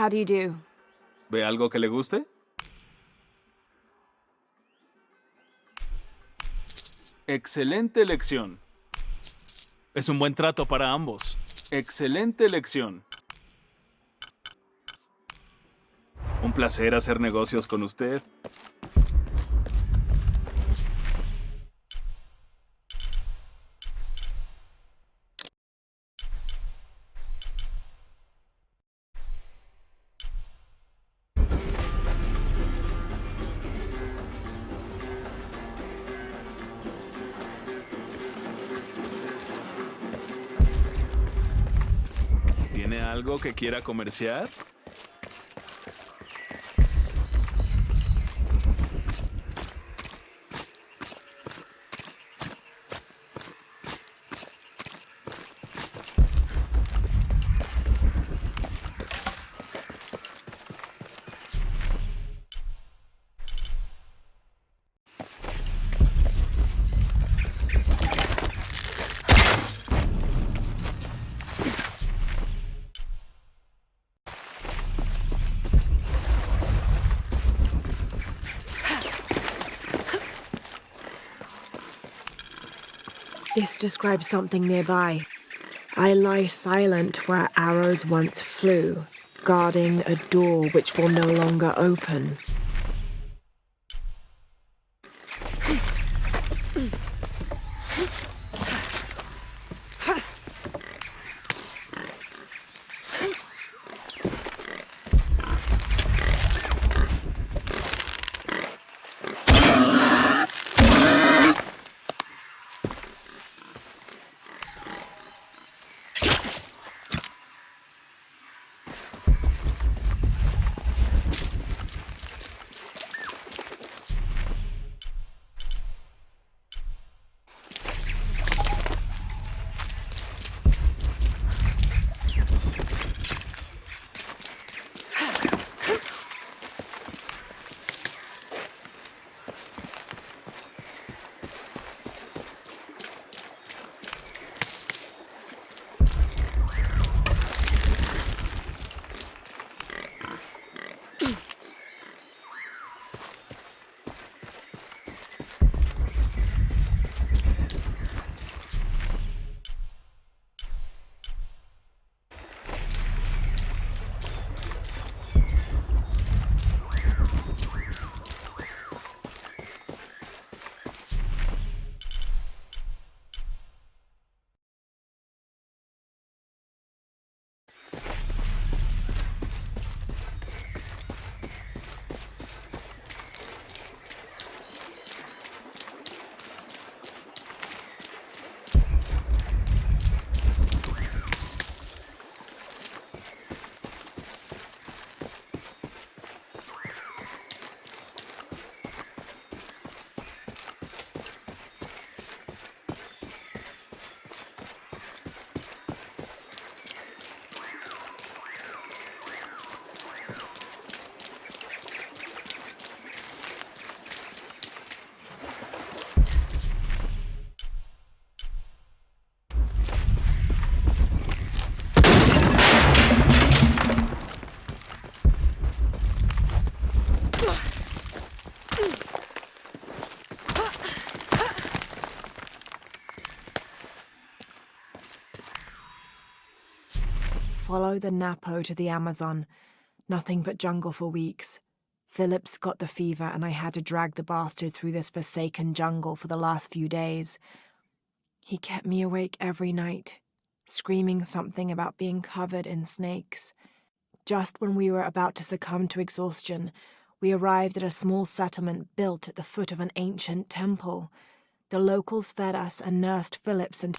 How do you do? ¿Ve algo que le guste? Excelente elección. Es un buen trato para ambos. Excelente elección. Un placer hacer negocios con usted. ¿Tiene algo que quiera comerciar? This describes something nearby. I lie silent where arrows once flew, guarding a door which will no longer open. Follow the Napo to the Amazon. Nothing but jungle for weeks. Phillips got the fever and I had to drag the bastard through this forsaken jungle for the last few days. He kept me awake every night, screaming something about being covered in snakes. Just when we were about to succumb to exhaustion, we arrived at a small settlement built at the foot of an ancient temple. The locals fed us and nursed Phillips and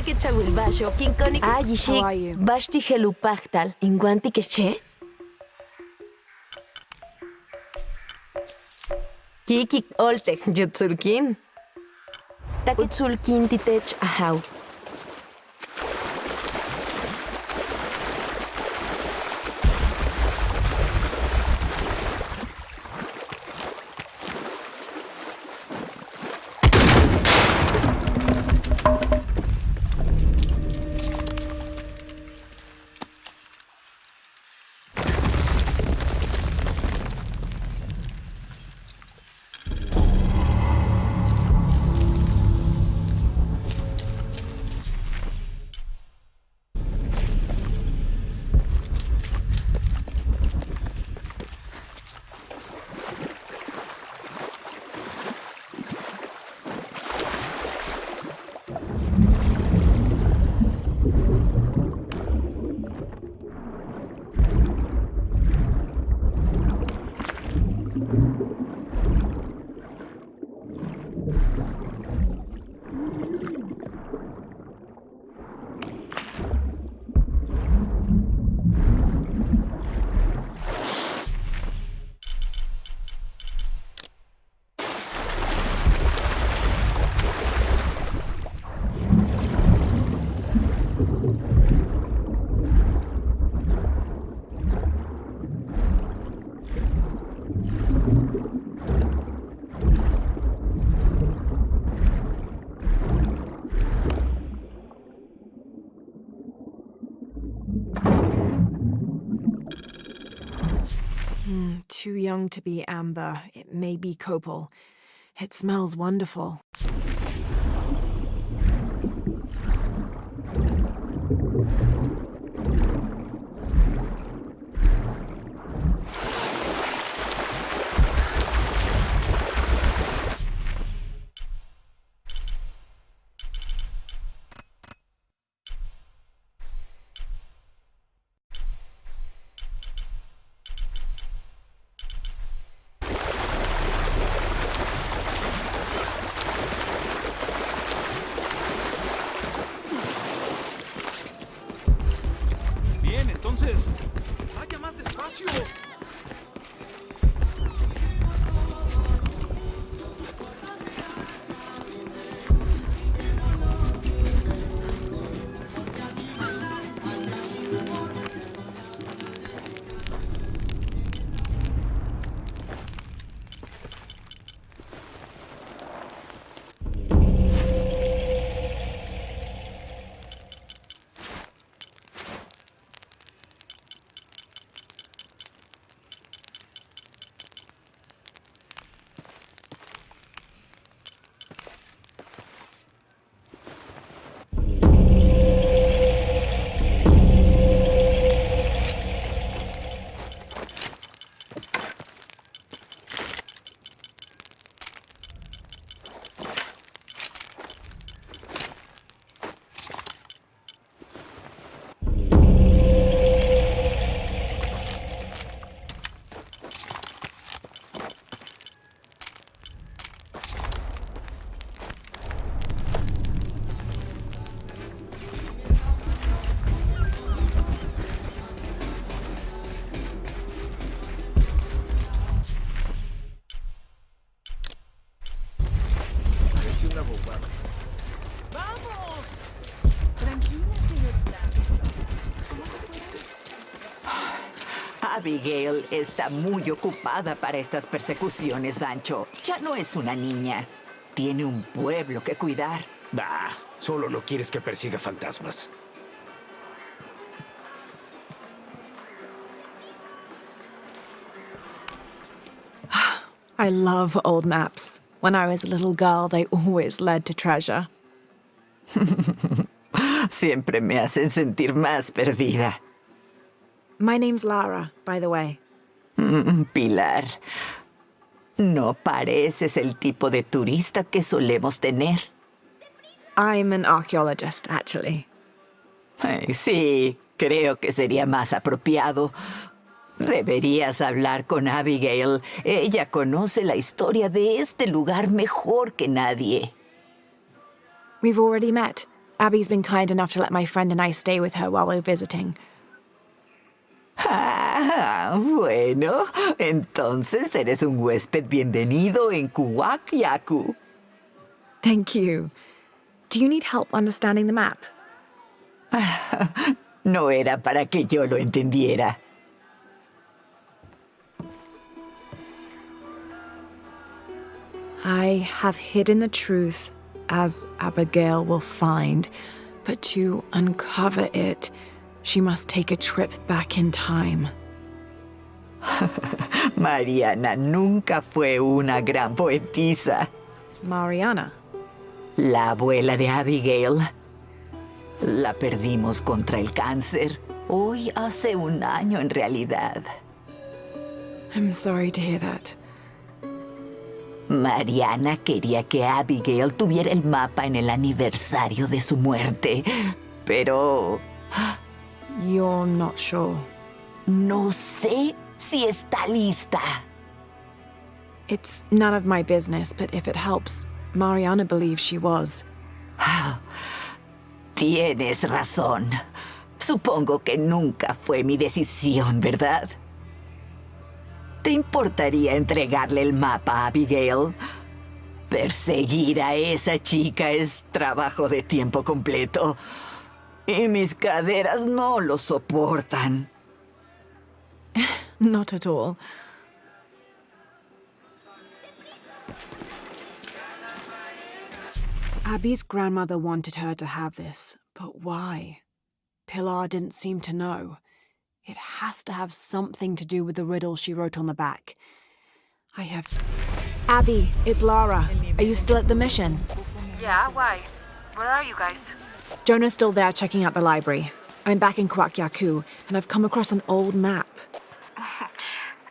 Take chawilbasho, kinkoni. How Ayishik, are you? bashti helupachtal, inguanti keshe. Kikik oltek, jutsulkin. Takutsulkin titech ahau. Too young to be amber. It may be copal. It smells wonderful. Bien, entonces. ¡Vaya más despacio! Abigail está muy ocupada para estas persecuciones, Bancho. Ya no es una niña. Tiene un pueblo que cuidar. Bah, solo no quieres que persiga fantasmas. I love old maps. When I was a little girl, they always led to treasure. Siempre me hacen sentir más perdida. My name's Lara, by the way. Pilar, no pareces el tipo de turista que solemos tener. I'm an archaeologist, actually. Ay, sí, creo que sería más apropiado. Deberías hablar con Abigail. Ella conoce la historia de este lugar mejor que nadie. We've already met. Abby's been kind enough to let my friend and I stay with her while we're visiting. Ah, bueno, entonces eres un huésped bienvenido en Kuwak Yaku. Thank you. Do you need help understanding the map? No era para que yo lo entendiera. I have hidden the truth, as Abigail will find, but to uncover it, she must take a trip back in time. Mariana nunca fue una gran poetisa. Mariana. La abuela de Abigail. La perdimos contra el cáncer. Hoy hace un año en realidad. I'm sorry to hear that. Mariana quería que Abigail tuviera el mapa en el aniversario de su muerte. Pero You're not sure. no sé si está lista. It's none of my business, but if it helps, Mariana believes she was. Tienes razón. Supongo que nunca fue mi decisión, ¿verdad? ¿Te importaría entregarle el mapa a Abigail? Perseguir a esa chica es trabajo de tiempo completo. Y mis caderas no lo soportan. Not at all. Abby's grandmother wanted her to have this, but why? Pilar didn't seem to know. It has to have something to do with the riddle she wrote on the back. Abby, it's Lara. Are you still at the mission? Yeah, why? Where are you guys? Jonah's still there checking out the library. I'm back in Kwakyaku, and I've come across an old map.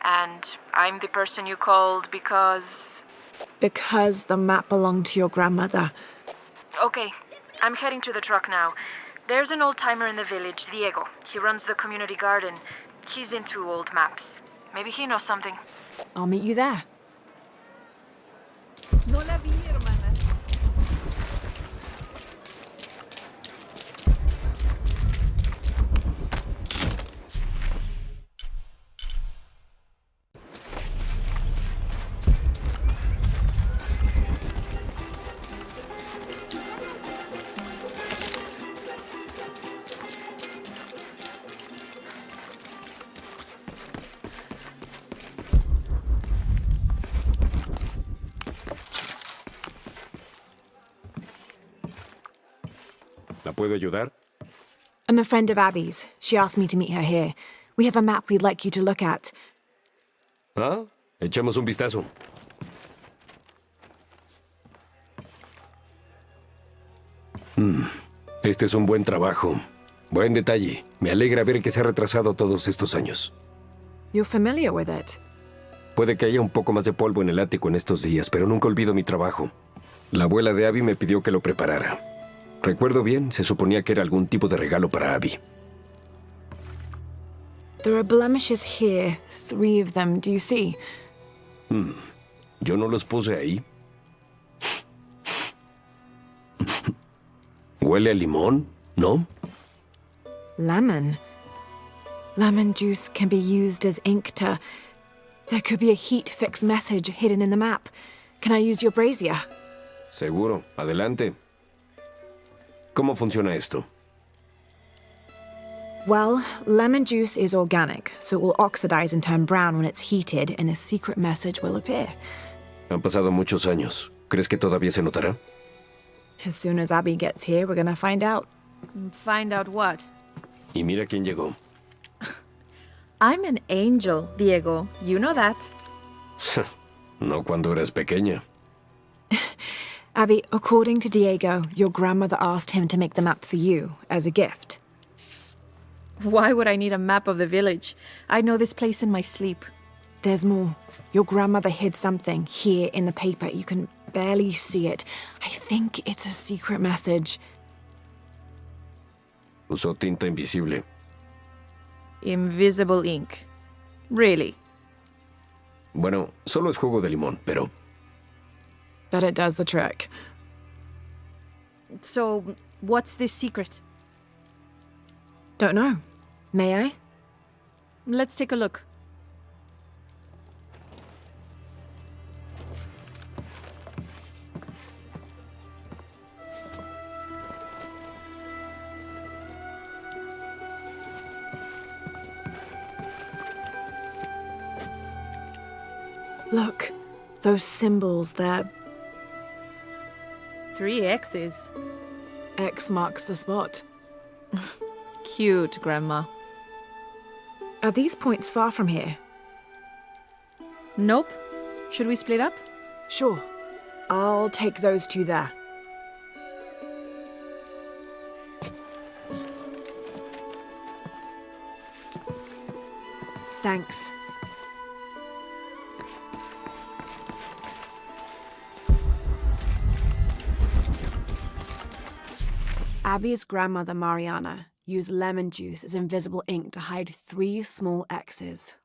And I'm the person you called because... Because the map belonged to your grandmother. Okay, I'm heading to the truck now. There's an old-timer in the village, Diego. He runs the community garden. He's into old maps. Maybe he knows something. I'll meet you there. ¿La puedo ayudar? I'm a friend of Abby's. She asked me to meet her here. We have a map we'd like you to look at. Ah, echemos un vistazo. Este es un buen trabajo. Buen detalle. Me alegra ver que se ha retrasado todos estos años. You're familiar with it? Puede que haya un poco más de polvo en el ático en estos días, pero nunca olvido mi trabajo. La abuela de Abby me pidió que lo preparara. Recuerdo bien, se suponía que era algún tipo de regalo para Abby. There are blemishes here, 3 of them, do you see? Yo no los puse ahí. ¿Huele a limón? ¿No? Lemon. Lemon juice can be used as ink to... There could be a heat fix message hidden in the map. Can I use your brazier? Seguro. Adelante. ¿Cómo funciona esto? Well, lemon juice is organic, so it will oxidize and turn brown when it's heated, and the secret message will appear. Han pasado muchos años. ¿Crees que todavía se notará? As soon as Abby gets here, we're gonna find out. Find out what? Y mira quién llegó. I'm an angel, Diego. You know that. No cuando eras pequeña. Abby, according to Diego, your grandmother asked him to make the map for you, as a gift. Why would I need a map of the village? I know this place in my sleep. There's more. Your grandmother hid something here in the paper. You can barely see it. I think it's a secret message. Usó tinta invisible. Invisible ink. Really? Bueno, solo es jugo de limón, pero... But it does the trick. So, What's this secret? Don't know. May I? Let's take a look. Look, those symbols, they're 3 X's. X marks the spot. Cute, Grandma. Are these points far from here? Nope. Should we split up? Sure. I'll take those two there. Thanks. Abby's grandmother, Mariana, used lemon juice as invisible ink to hide 3 small X's.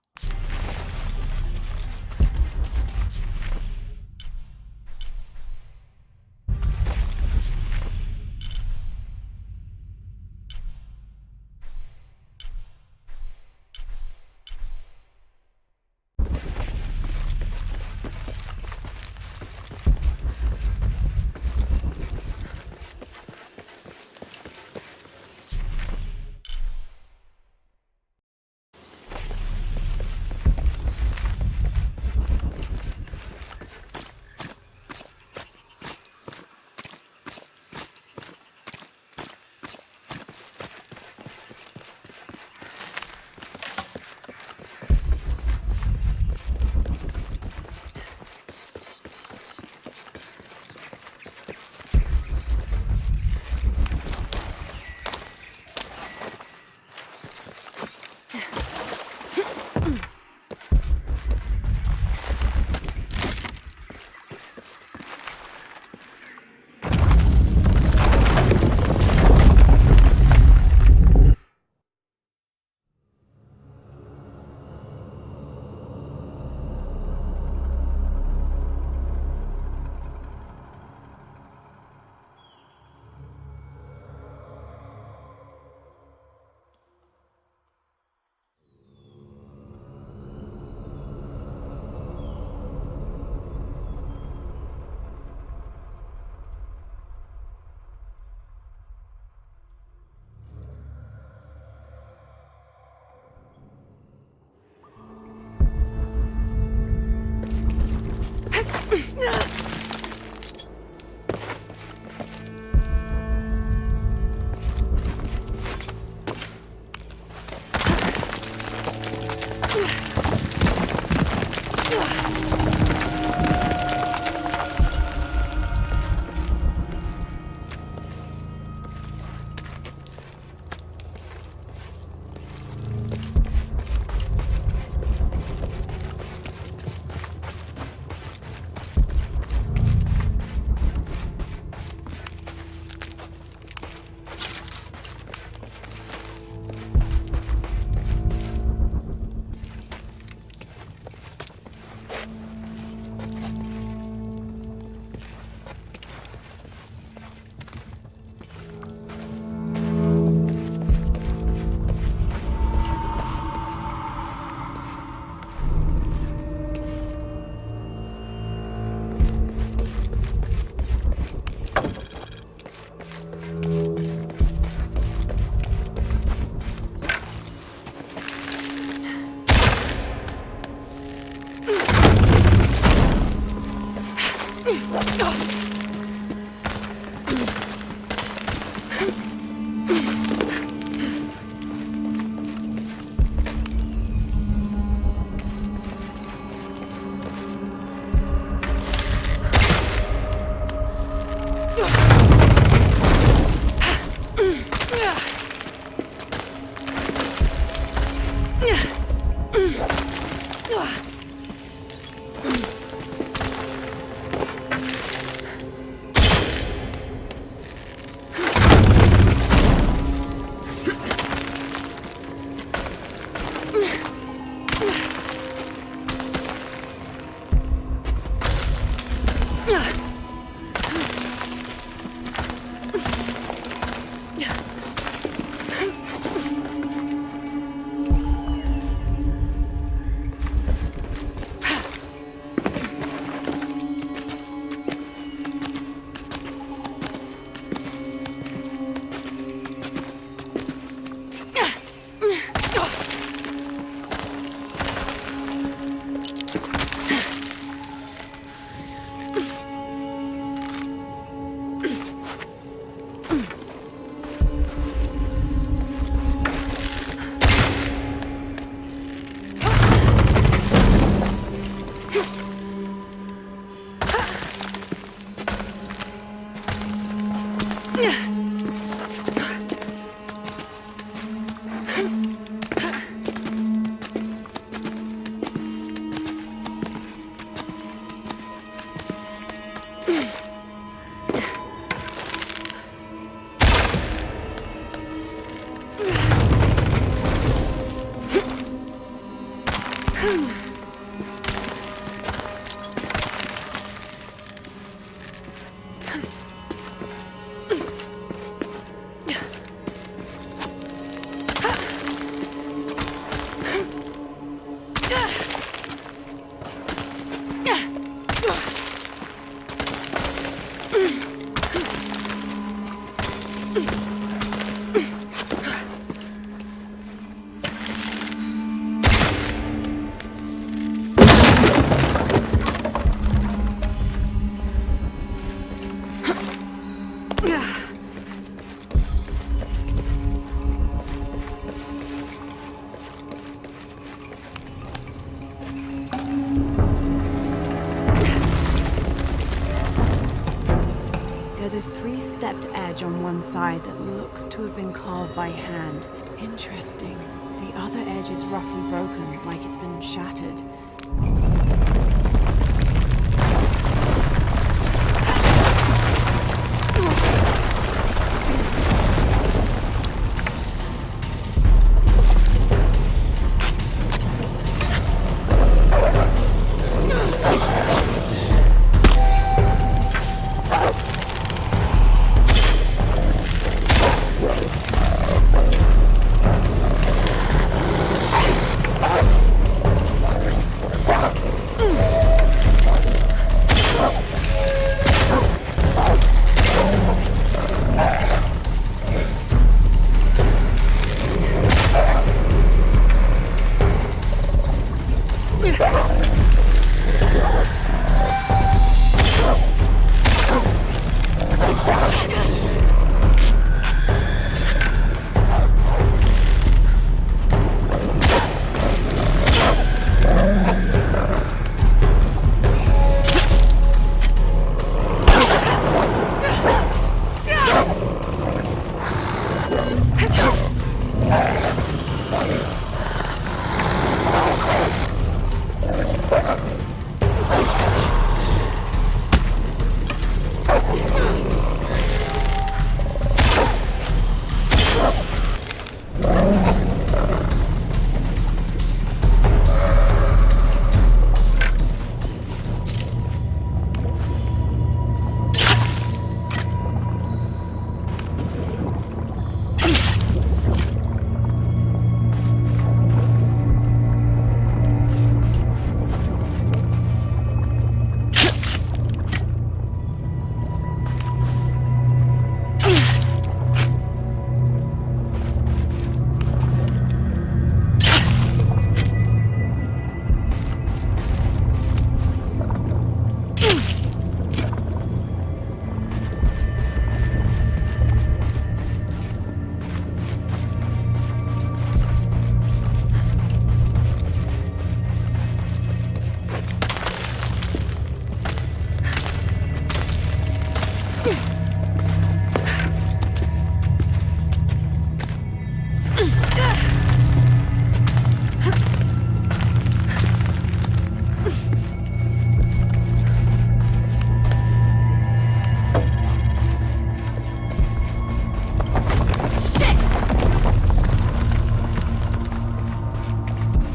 There's a three-stepped edge on one side that looks to have been carved by hand. Interesting. The other edge is roughly broken, like it's been shattered.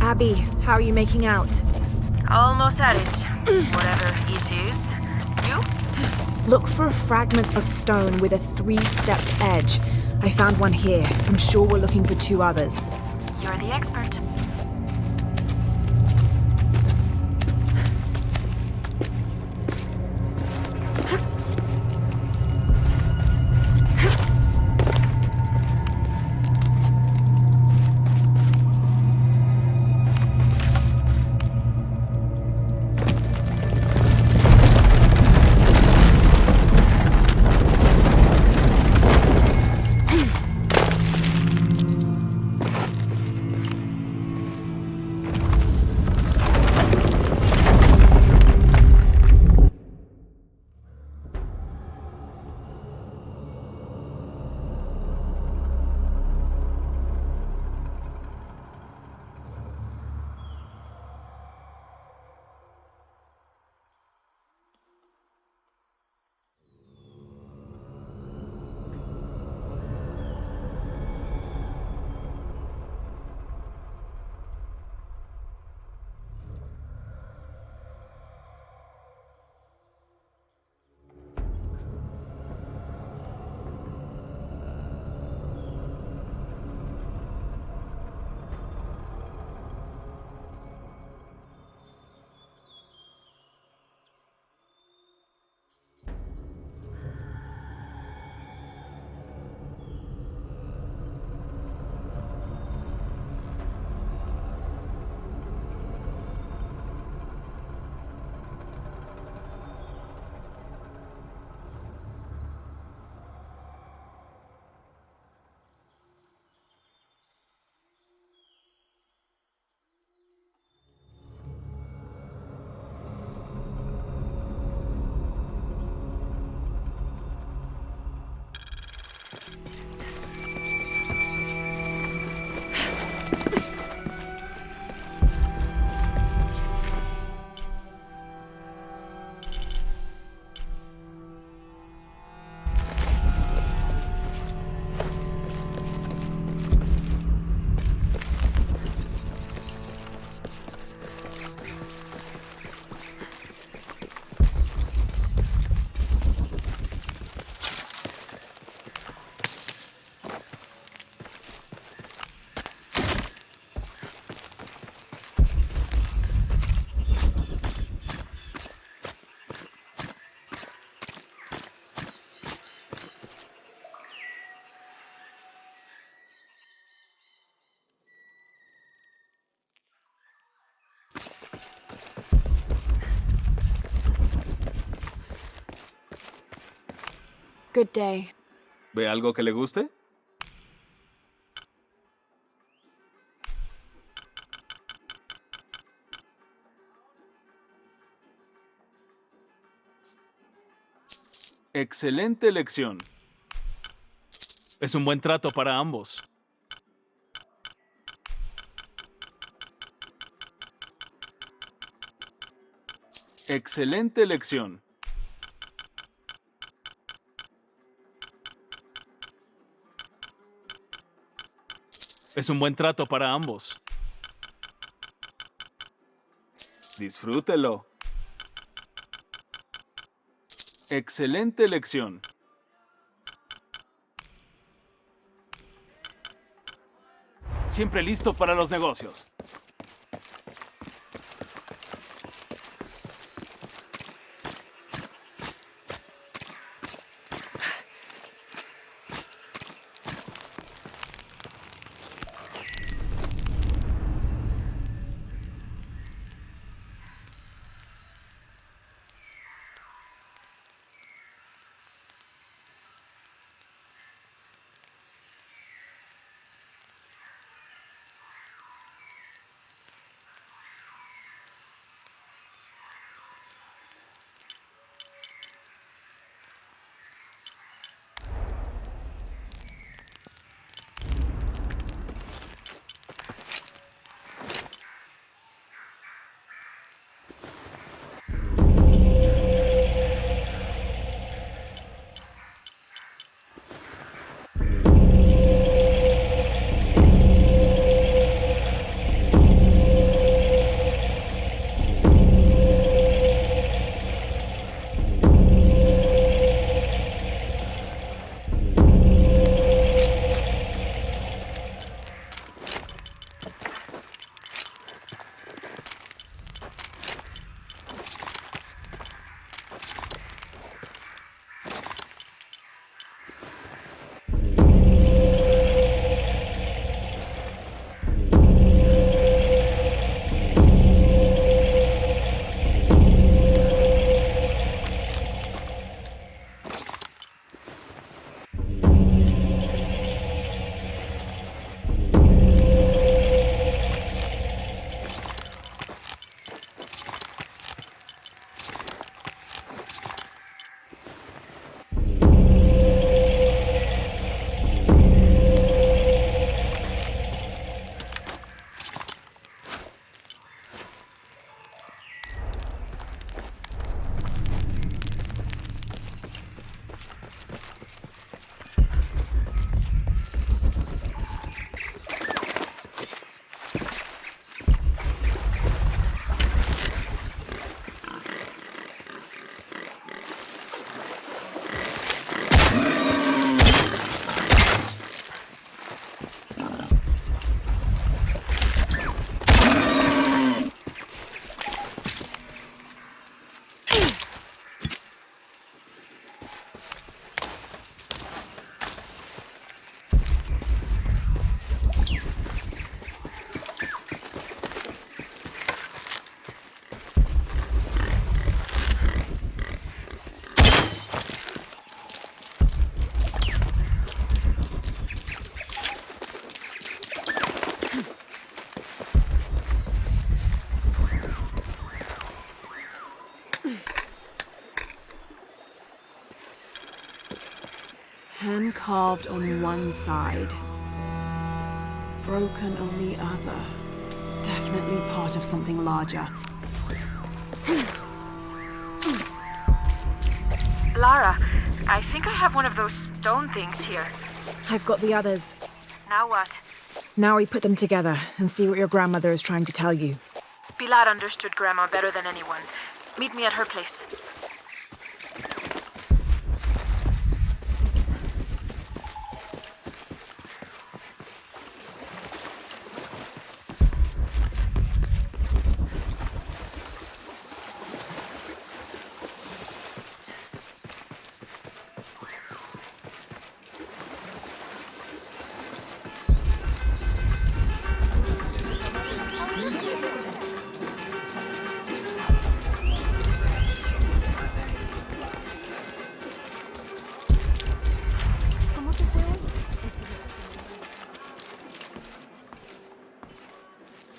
Abby, how are you making out? Almost at it. Whatever it is. You? Look for a fragment of stone with a three-stepped edge. I found one here. I'm sure we're looking for two others. You're the expert. Good day. ¿Ve algo que le guste? Excelente elección. Es un buen trato para ambos. Excelente elección. Es un buen trato para ambos. Disfrútelo. Excelente elección. Siempre listo para los negocios. Hand carved on one side, broken on the other. Definitely part of something larger. Lara, I think I have one of those stone things here. I've got the others. Now what? Now we put them together and see what your grandmother is trying to tell you. Pilar understood Grandma better than anyone. Meet me at her place.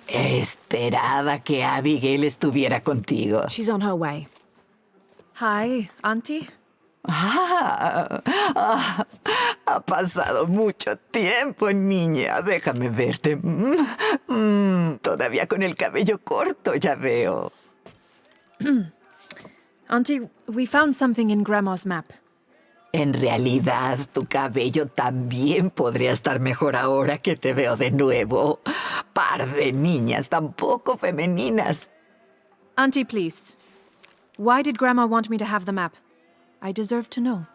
Esperaba que Abigail estuviera contigo. She's on her way. Hi, Auntie. Ha pasado mucho tiempo, niña. Déjame verte. Todavía con el cabello corto, ya veo. Auntie, we found something in Grandma's map. En realidad, tu cabello también podría estar mejor ahora que te veo de nuevo. Par de niñas tan poco femeninas. Auntie, please. Why did Grandma want me to have the map? I deserve to know.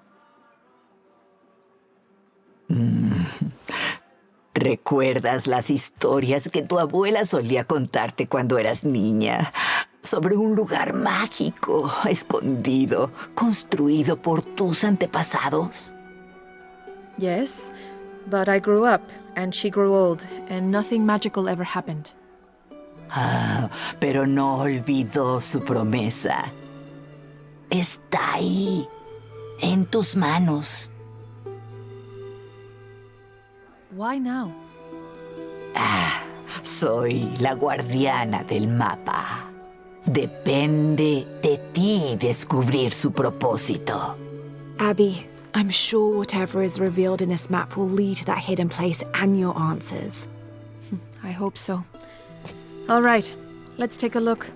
¿Recuerdas las historias que tu abuela solía contarte cuando eras niña? Sobre un lugar mágico, escondido, construido por tus antepasados. Yes, but I grew up, and she grew old, and nothing magical ever happened. Pero no olvidó su promesa. Está ahí, en tus manos. Why now? Soy la guardiana del mapa. Depende de ti descubrir su propósito. Abby, I'm sure whatever is revealed in this map will lead to that hidden place and your answers. I hope so. All right, let's take a look.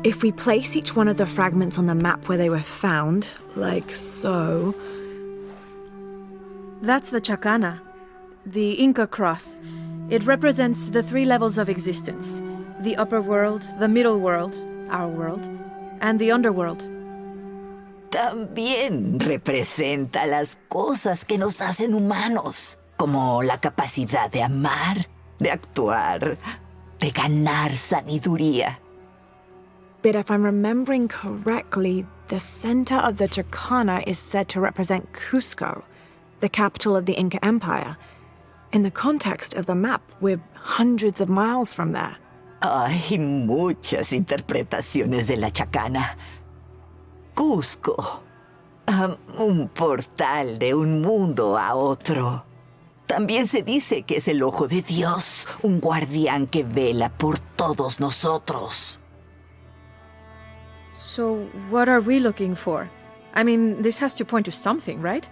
If we place each one of the fragments on the map where they were found, like so... That's the Chacana, the Inca cross. It represents the 3 levels of existence: the upper world, the middle world, our world, and the underworld. También representa las cosas que nos hacen humanos, como la capacidad de amar, de actuar, de ganar sabiduría. But if I'm remembering correctly, the center of the Chacana is said to represent Cusco, the capital of the Inca Empire. In the context of the map, we're hundreds of miles from there. Hay muchas interpretaciones de la Chacana. Cusco, un portal de un mundo a otro. También se dice que es el ojo de Dios, un guardián que vela por todos nosotros. So, what are we looking for? I mean, this has to point to something, right?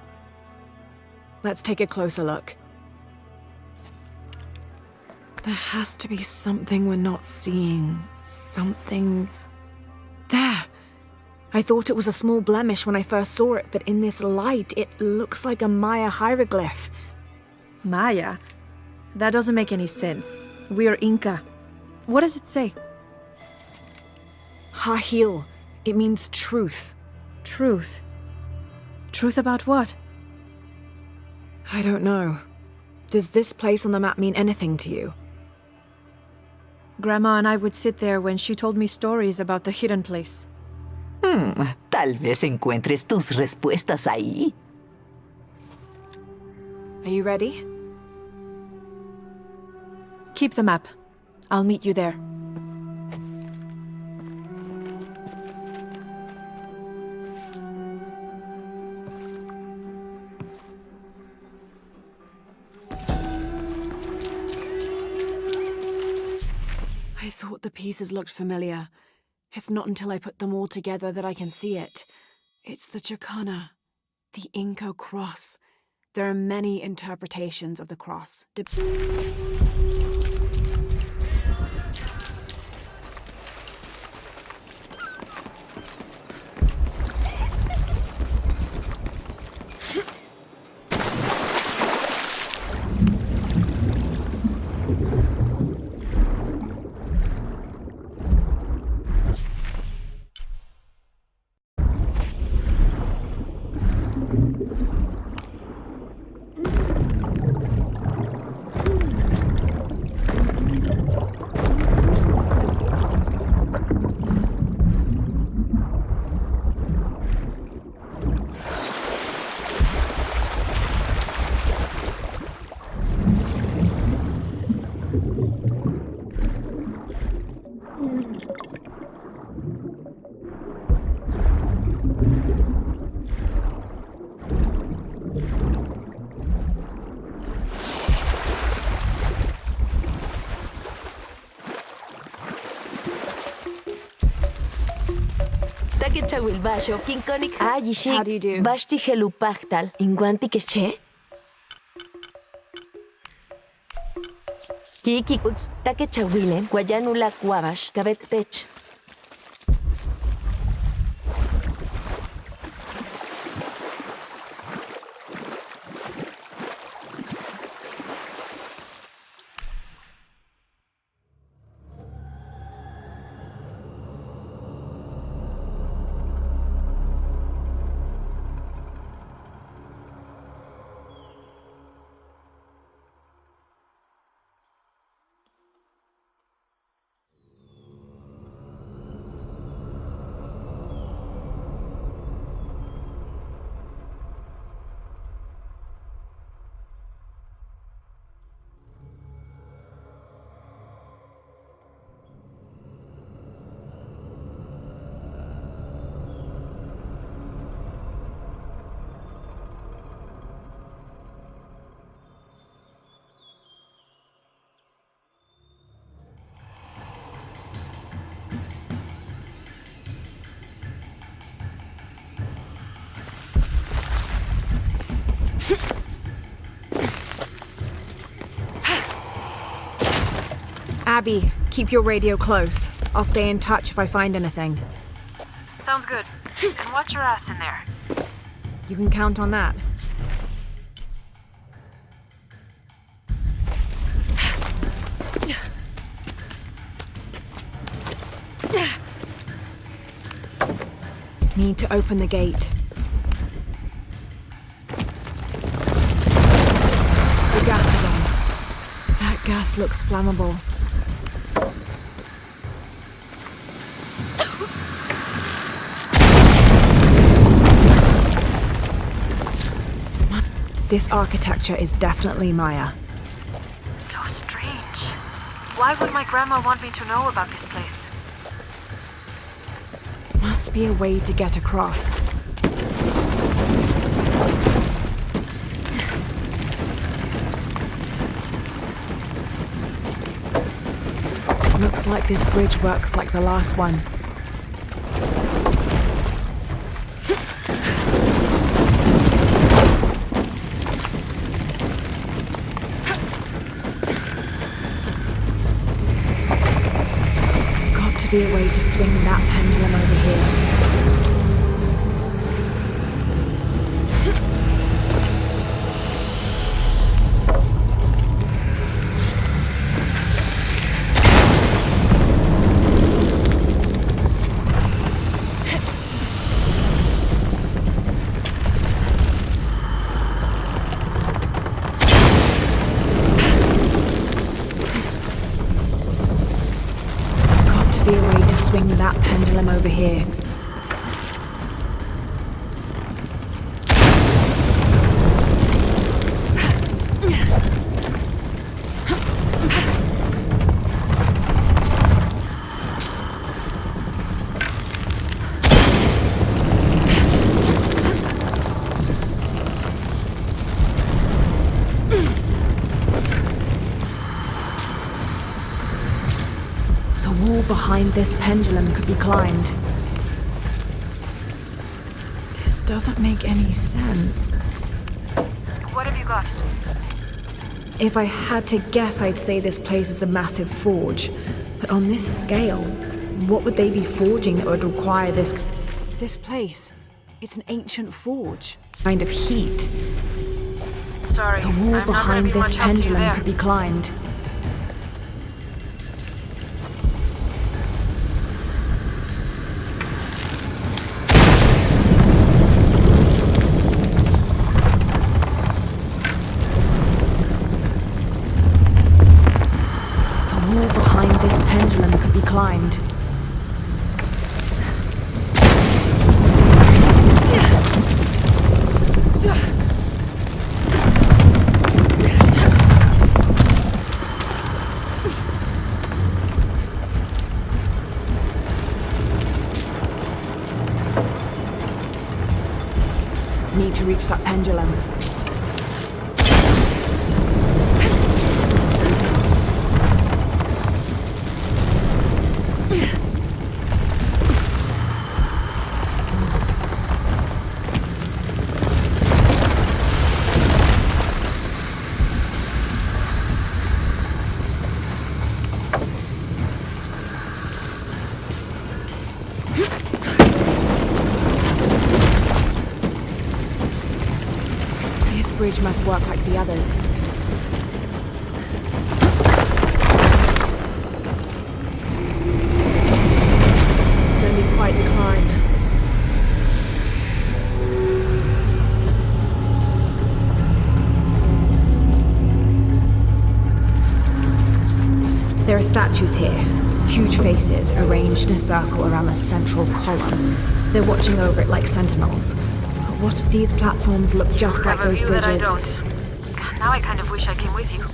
Let's take a closer look. There has to be something we're not seeing. Something... There! I thought it was a small blemish when I first saw it, but in this light, it looks like a Maya hieroglyph. Maya? That doesn't make any sense. We're Inca. What does it say? Hahil. It means truth. Truth. Truth about what? I don't know. Does this place on the map mean anything to you? Grandma and I would sit there when she told me stories about the hidden place. Tal vez encuentres tus respuestas ahí. Are you ready? Keep the map. I'll meet you there. I thought the pieces looked familiar. It's not until I put them all together that I can see it. It's the Chacana, the Inca cross. There are many interpretations of the cross. Take chawil basho, king konik ayishi. How do you do? Bashti helupachtal, inguanti keshe. Kiki uts, take chawilen, guayanula kuabash, kabet tech. Abby, keep your radio close. I'll stay in touch if I find anything. Sounds good. And watch your ass in there. You can count on that. Need to open the gate. The gas is on. That gas looks flammable. This architecture is definitely Maya. So strange. Why would my grandma want me to know about this place? Must be a way to get across. Looks like this bridge works like the last one. Got to be a way to swing that pendulum over here. Be a way to swing that pendulum over here. The wall behind this pendulum could be climbed. This doesn't make any sense. What have you got? If I had to guess, I'd say this place is a massive forge. But on this scale, what would they be forging that would require this? This place, it's an ancient forge. Kind of heat. Sorry, The wall I'm behind not gonna be this much help to you pendulum there. could be climbed. The wall behind this pendulum could be climbed. Need to reach that pendulum. bridge must work like the others. Gonna be quite the climb. There are statues here. Huge faces arranged in a circle around the central column. They're watching over it like sentinels. But what if these platforms look just like those I have a view bridges? that I don't. Now I kind of wish I came with you.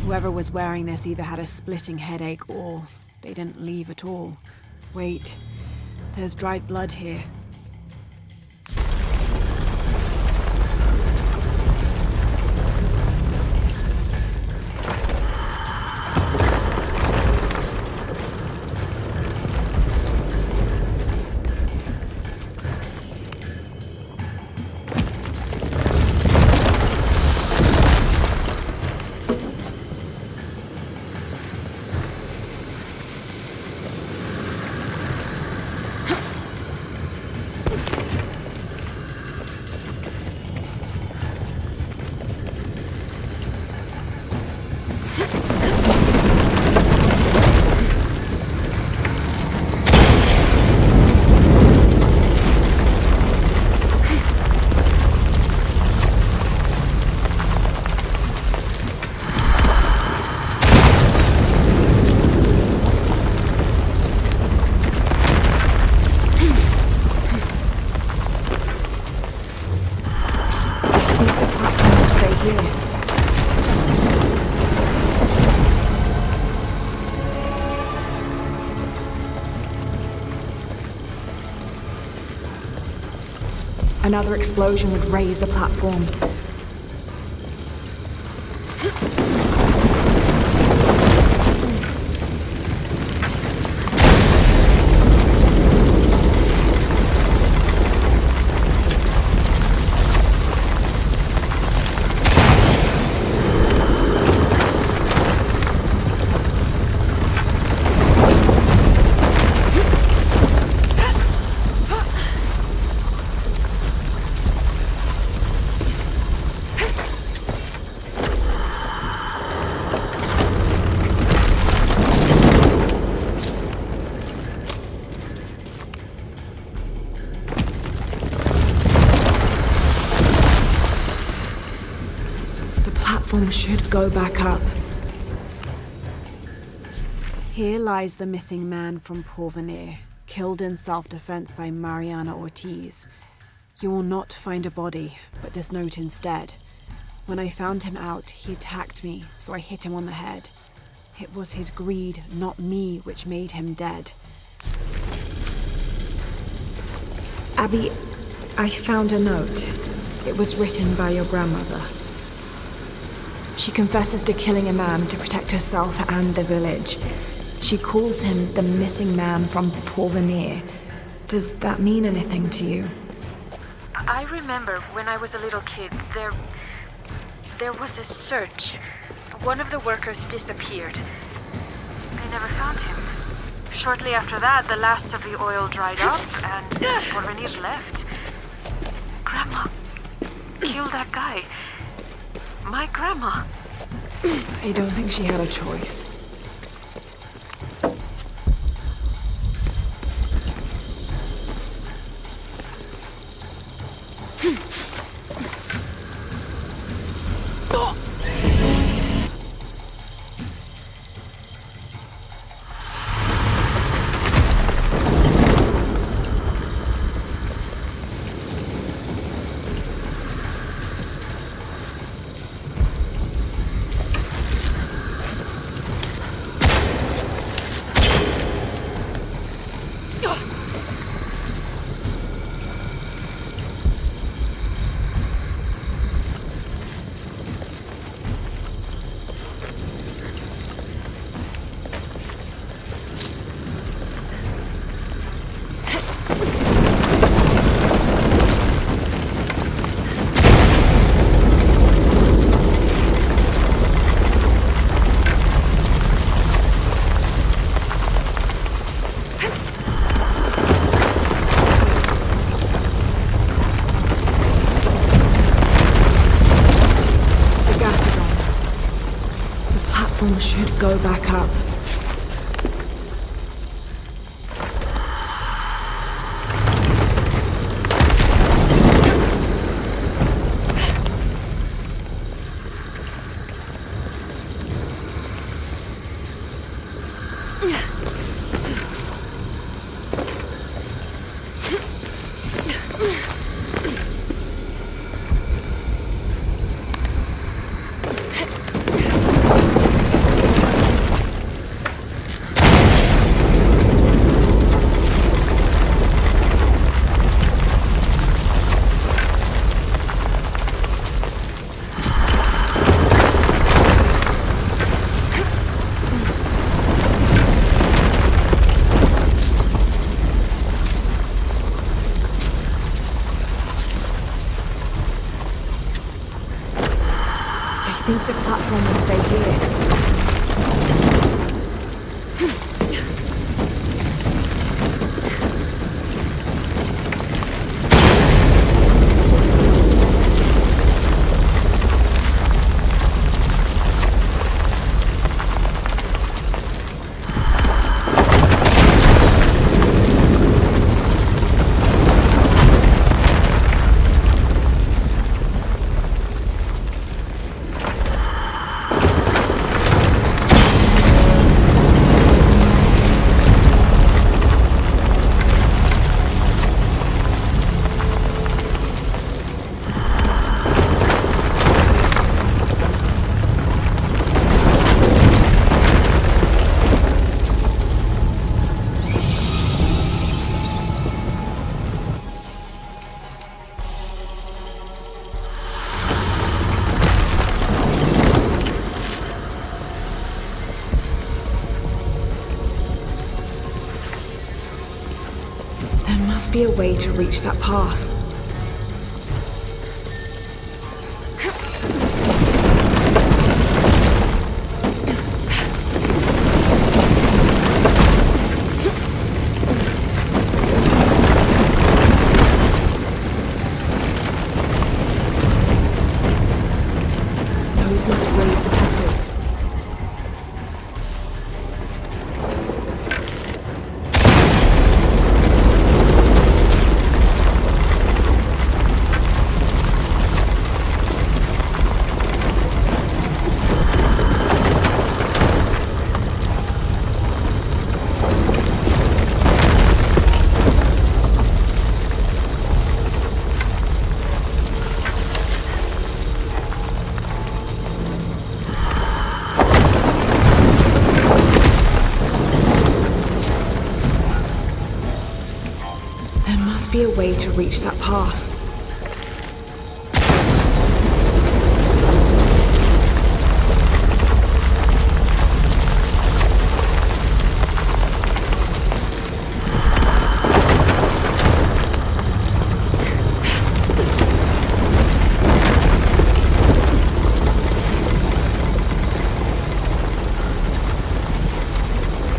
Whoever was wearing this either had a splitting headache or they didn't leave at all. Wait, there's dried blood here. Another explosion would raise the platform. Should go back up. Here lies the missing man from Porvenir, killed in self-defense by Mariana Ortiz. You will not find a body, but this note instead. When I found him out, he attacked me, so I hit him on the head. It was his greed, not me, which made him dead. Abby, I found a note. It was written by your grandmother. She confesses to killing a man to protect herself and the village. She calls him the missing man from Porvenir. Does that mean anything to you? I remember when I was a little kid, there was a search. One of the workers disappeared. I never found him. Shortly after that, the last of the oil dried up and Porvenir left. Grandma killed that guy. My grandma. I don't think she had a choice. platform should go back up. I think the platform will stay here. There must be a way to reach that path. Those must raise the petals. There must be a way to reach that path.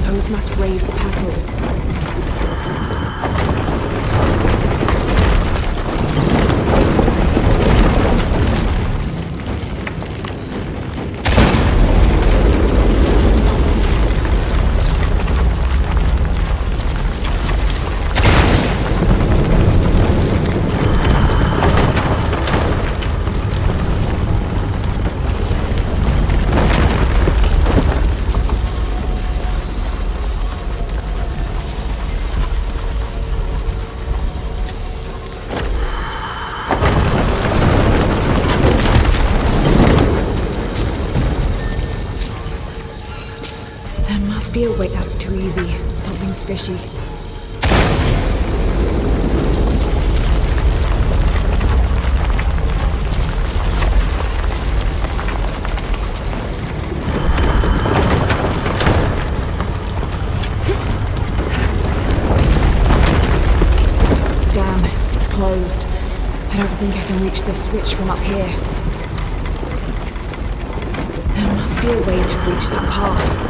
Those must raise the petals. There must be a way. That's too easy. Something's fishy. Damn, it's closed. I don't think I can reach the switch from up here. There must be a way to reach that path.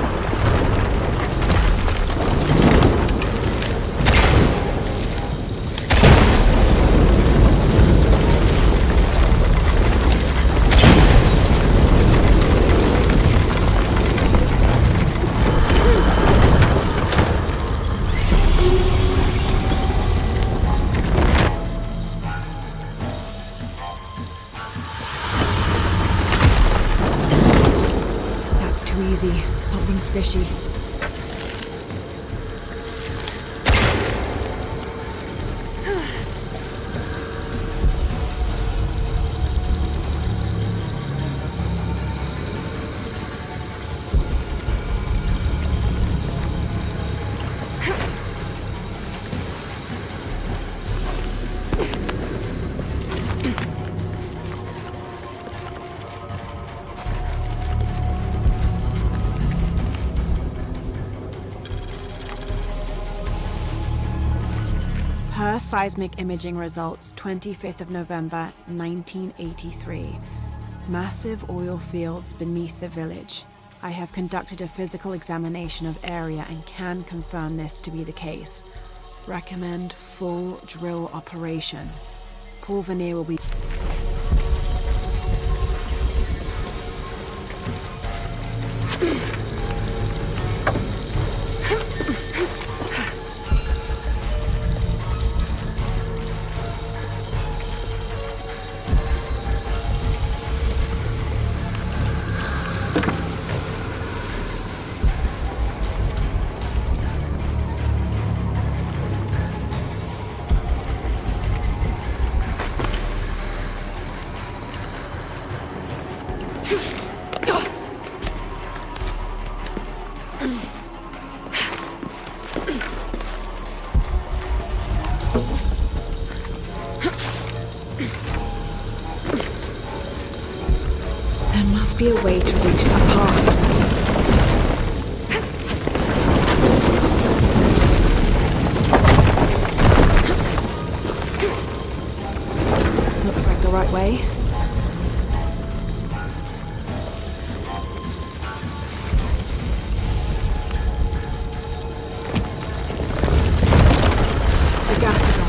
too easy. Something's fishy. Per seismic imaging results, 25th of November, 1983. Massive oil fields beneath the village. I have conducted a physical examination of area and can confirm this to be the case. Recommend full drill operation. Paul Veneer will be... There must be a way to reach that path. Looks like the right way. The gas is on.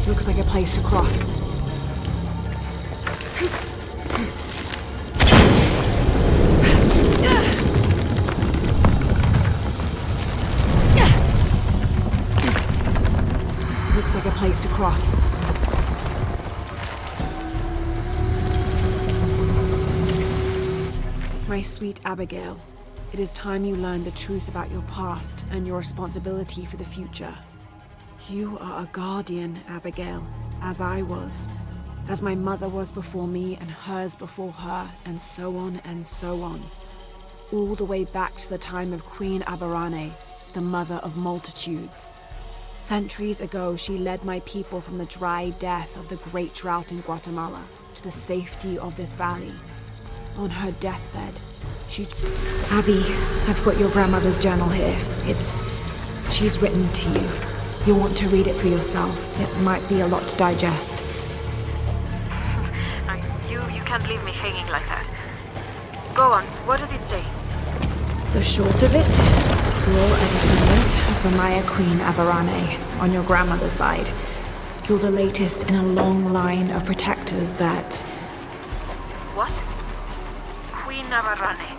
Looks like a place to cross. Looks like a place to cross. My sweet Abigail, it is time you learned the truth about your past and your responsibility for the future. You are a guardian, Abigail, as I was, as my mother was before me and hers before her, and so on and so on. All the way back to the time of Queen Aberrane, the mother of multitudes. Centuries ago, she led my people from the dry death of the great drought in Guatemala to the safety of this valley. On her deathbed, she... Abby, I've got your grandmother's journal here. She's written to you. You'll want to read it for yourself. It might be a lot to digest. You can't leave me hanging like that. Go on, what does it say? The short of it, you're a descendant of the Maya Queen Aberrane on your grandmother's side. You're the latest in a long line of protectors that... What? Queen Aberrane.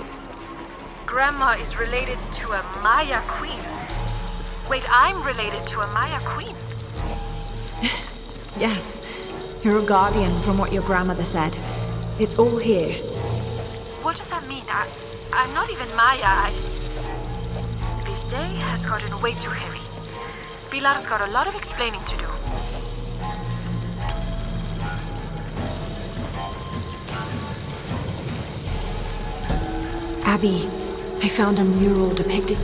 Grandma is related to a Maya queen. Wait, I'm related to a Maya queen. Yes, you're a guardian from what your grandmother said. It's all here. What does that mean? I'm not even Maya. This day has gotten way too heavy. Pilar's got a lot of explaining to do. Abby, I found a mural depicting...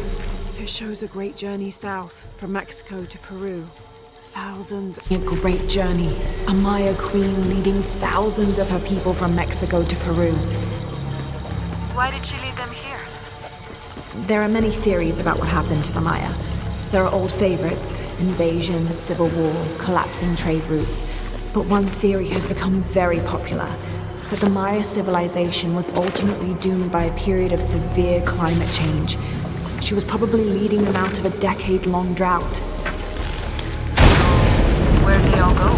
It shows a great journey south, from Mexico to Peru. Thousands... A great journey. A Maya queen leading thousands of her people from Mexico to Peru. Why did she lead them here? There are many theories about what happened to the Maya. There are old favorites: invasion, civil war, collapsing trade routes. But one theory has become very popular, that the Maya civilization was ultimately doomed by a period of severe climate change. She was probably leading them out of a decade-long drought. Where'd they all go?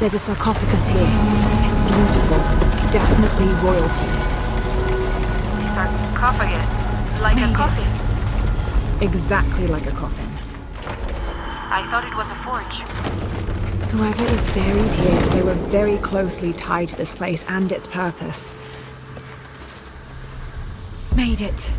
There's a sarcophagus here. It's beautiful. Definitely royalty. A sarcophagus, like a Made coffin. Exactly like a coffin. I thought it was a forge. Whoever is buried here, they were very closely tied to this place and its purpose. Made it.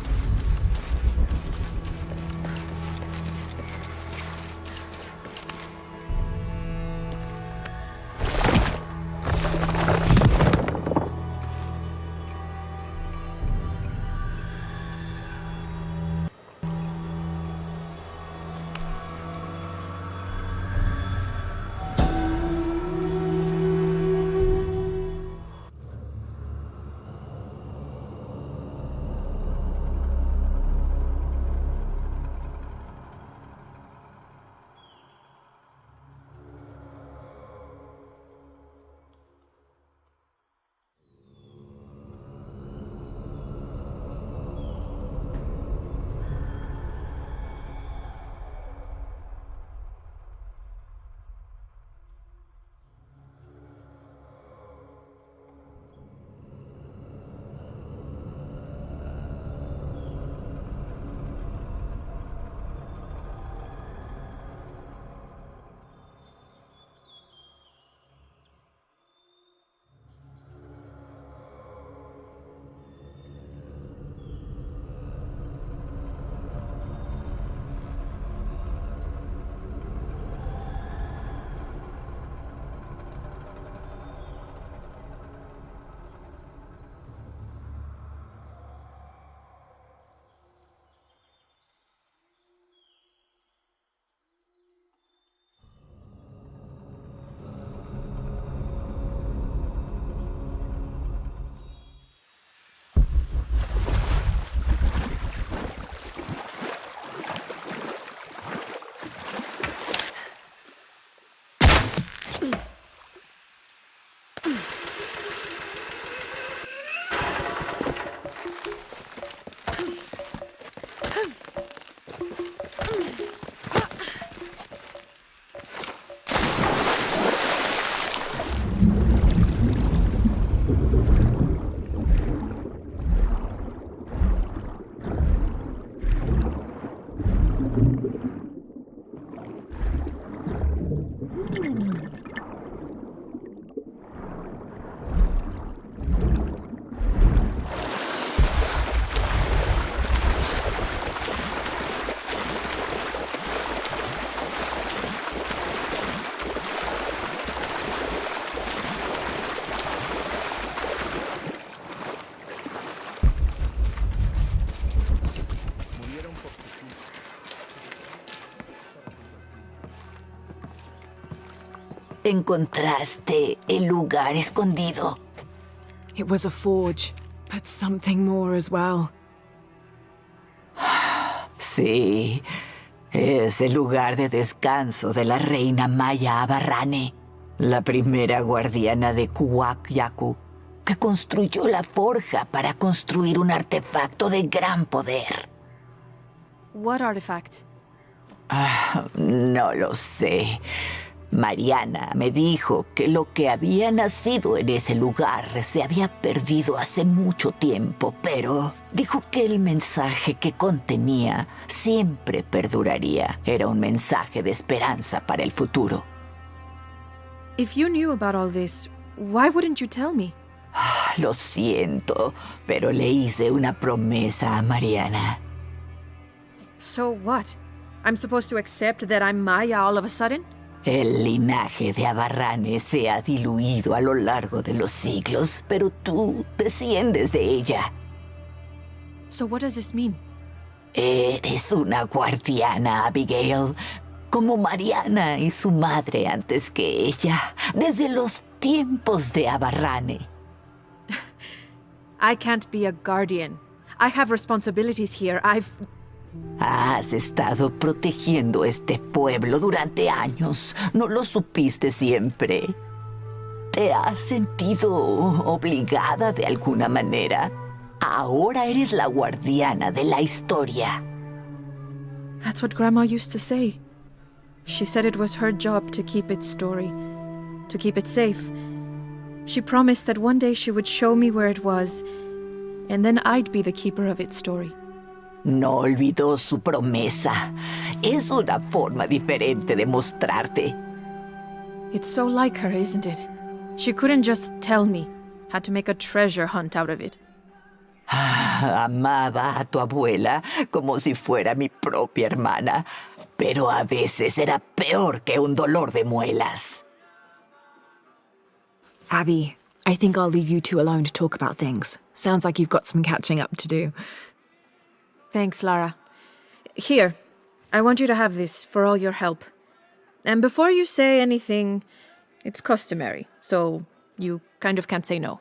¿Encontraste el lugar escondido? It was a forge, but something more as well. Sí, es el lugar de descanso de la reina Maya Abarrane, la primera guardiana de Kuwak Yaku, que construyó la forja para construir un artefacto de gran poder. What artifact? No lo sé. Mariana me dijo que lo que había nacido en ese lugar se había perdido hace mucho tiempo, pero dijo que el mensaje que contenía siempre perduraría. Era un mensaje de esperanza para el futuro. If you knew about all this, why wouldn't you tell me? Lo siento, pero le hice una promesa a Mariana. So what? I'm supposed to accept that I'm Maya all of a sudden? El linaje de Abarrane se ha diluido a lo largo de los siglos, pero tú desciendes de ella. So what does this mean? Eres una guardiana, Abigail, como Mariana y su madre antes que ella, desde los tiempos de Abarrane. I can't be a guardian. I have responsibilities here. Has estado protegiendo este pueblo durante años. ¿No lo supiste siempre? ¿Te has sentido obligada de alguna manera? Ahora eres la guardiana de la historia. That's what Grandma used to say. She said it was her job to keep its story, to keep it safe. She promised that one day she would show me where it was, and then I'd be the keeper of its story. No olvidó su promesa. Es una forma diferente de mostrarte. It's so like her, isn't it? She couldn't just tell me. Had to make a treasure hunt out of it. Amaba a tu abuela como si fuera mi propia hermana, pero a veces era peor que un dolor de muelas. Abby, I think I'll leave you two alone to talk about things. Sounds like you've got some catching up to do. Thanks, Lara. Here, I want you to have this for all your help. And before you say anything, it's customary, so you kind of can't say no.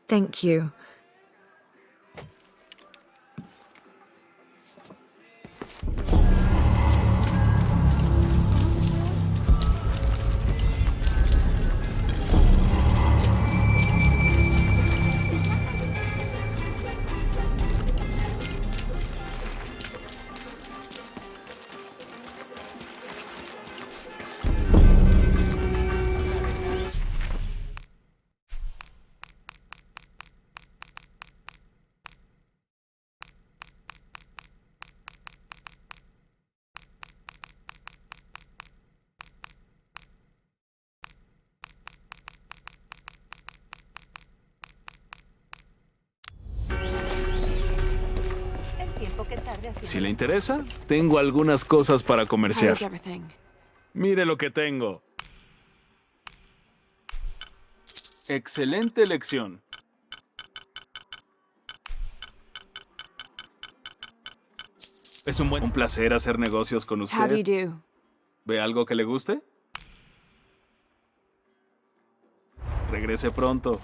Thank you. Si le interesa, tengo algunas cosas para comerciar. How's everything? Mire lo que tengo. Excelente elección. Es un placer hacer negocios con How do you usted. do? ¿Ve algo que le guste? Regrese pronto.